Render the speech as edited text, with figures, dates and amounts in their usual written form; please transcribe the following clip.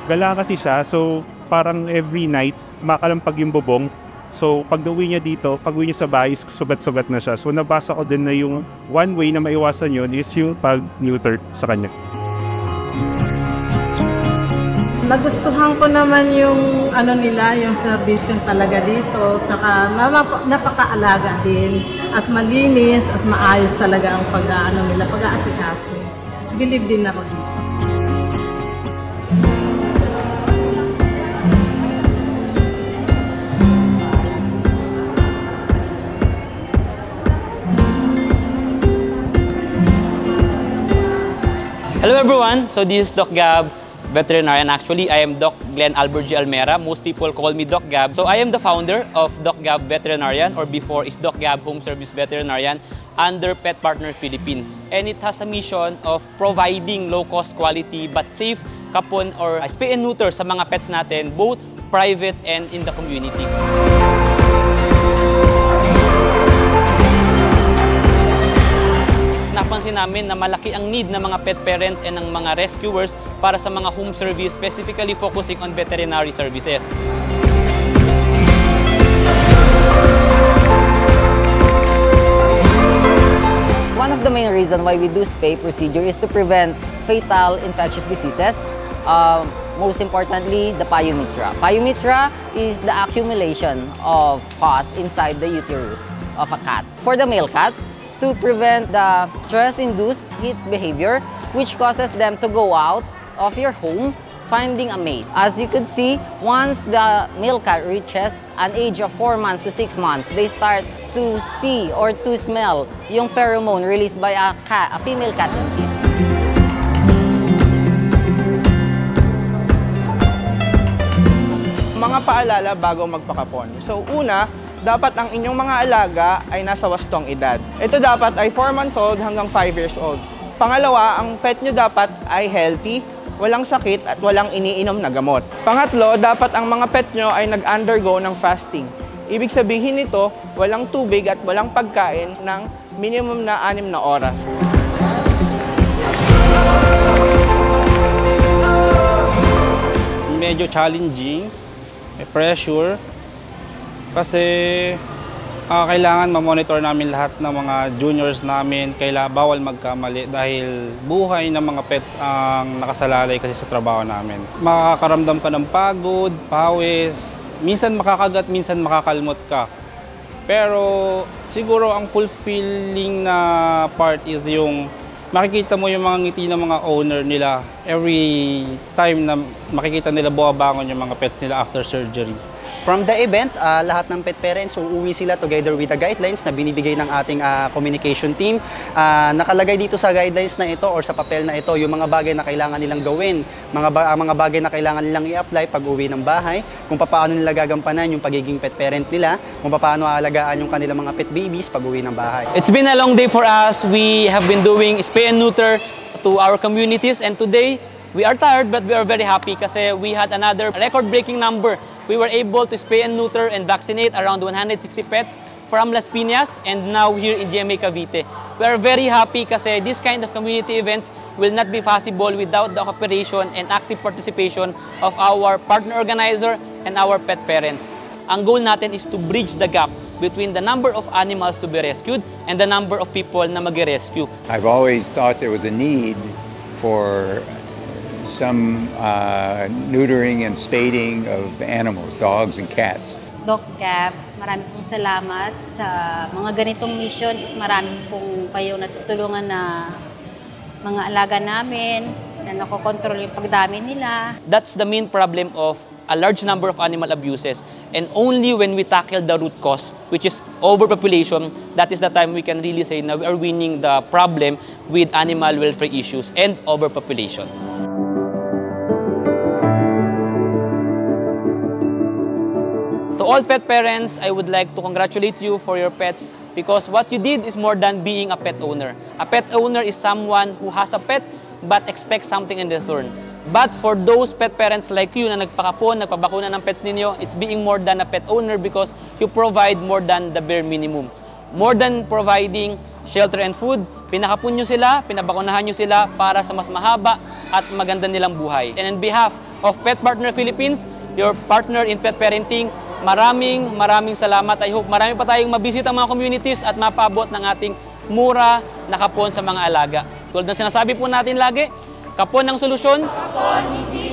Gala kasi siya, so parang every night makalampag yung bubong. So pag uwi niya dito, pag uwi niya sa bahay, sugat-sugat na siya. So nabasa ko din na yung one way na maiwasan yun is yung pag-neuter sa kanya. Nagustuhan ko naman yung nila, yung service yung talaga dito. Tsaka napakaalaga din at malinis at maayos talaga ang nila, pag-aasikaso. Believe din ako dito. Hello everyone, so this is Doc Gab, veterinarian. Actually, I am Doc Glenn Albert G. Almera. Most people call me Doc Gab. So I am the founder of Doc Gab Veterinarian, or before is Doc Gab Home Service Veterinarian under Pet Partner Philippines. And it has a mission of providing low-cost quality but safe kapon or spay and neuter sa mga pets natin, both private and in the community. Napansin namin na malaki ang need ng mga pet parents and ng mga rescuers para sa mga home service, specifically focusing on veterinary services. One of the main reasons why we do spay procedure is to prevent fatal infectious diseases. Most importantly, the pyometra. Pyometra is the accumulation of pus inside the uterus of a cat. For the male cats, to prevent the stress-induced heat behavior, which causes them to go out of your home finding a mate. As you could see, once the male cat reaches an age of 4 months to 6 months, they start to see or to smell yung pheromone released by a female cat in heat. Mga paalala bago magpakapon. So una, dapat ang inyong mga alaga ay nasa wastong edad. Ito dapat ay 4 months old hanggang 5 years old. Pangalawa, ang pet nyo dapat ay healthy, walang sakit at walang iniinom na gamot. Pangatlo, dapat ang mga pet nyo ay nag-undergo ng fasting. Ibig sabihin nito, walang tubig at walang pagkain ng minimum na 6 na oras. Medyo challenging, may pressure, kasi kailangan ma-monitor namin lahat ng mga juniors namin, bawal magkamali dahil buhay ng mga pets ang nakasalalay kasi sa trabaho namin. Makakaramdam ka ng pagod, pawis, minsan makakagat, minsan makakalmot ka. Pero siguro ang fulfilling na part is yung makikita mo yung mga ngiti ng mga owner nila every time na makikita nila bumabangon yung mga pets nila after surgery. From the event, lahat ng pet parents uuwi sila together with the guidelines na binibigay ng ating communication team. Nakalagay dito sa guidelines na ito or sa papel na ito yung mga bagay na kailangan nilang gawin, mga bagay na kailangan nilang i-apply pag uwi ng bahay, kung paano nila gagampanan yung pagiging pet parent nila, kung paano aalagaan yung kanilang mga pet babies pag uwi ng bahay. It's been a long day for us. We have been doing spay and neuter to our communities, and today we are tired but we are very happy kasi we had another record-breaking number. We were able to spay and neuter and vaccinate around 160 pets from Las Piñas and now here in GMA Cavite. We are very happy kasi this kind of community events will not be possible without the cooperation and active participation of our partner organizer and our pet parents. Ang goal natin is to bridge the gap between the number of animals to be rescued and the number of people na mag-rescue. I've always thought there was a need for some neutering and spading of animals, dogs and cats. Doc Gab, marami pong salamat sa mga ganitong mission. Marami pong kayo natutulungan na mga alaga namin na nakokontrol yung pagdami nila. That's the main problem of a large number of animal abuses, and only when we tackle the root cause, which is overpopulation, that is the time we can really say na we are winning the problem with animal welfare issues and overpopulation. To all pet parents, I would like to congratulate you for your pets because what you did is more than being a pet owner. A pet owner is someone who has a pet but expects something in return. But for those pet parents like you na nagpakapon, nagpabakuna ng pets ninyo, it's being more than a pet owner because you provide more than the bare minimum. More than providing shelter and food, pinakapon nyo sila, pinabakunahan nyo sila para sa mas mahaba at maganda nilang buhay. And on behalf of Pet Partner Philippines, your partner in pet parenting. Maraming salamat. I hope marami pa tayong mabisita mga communities at mapaabot ng ating mura na kapon sa mga alaga. Tulad ng sinasabi po natin lagi, kapon ng solusyon, kapon, hindi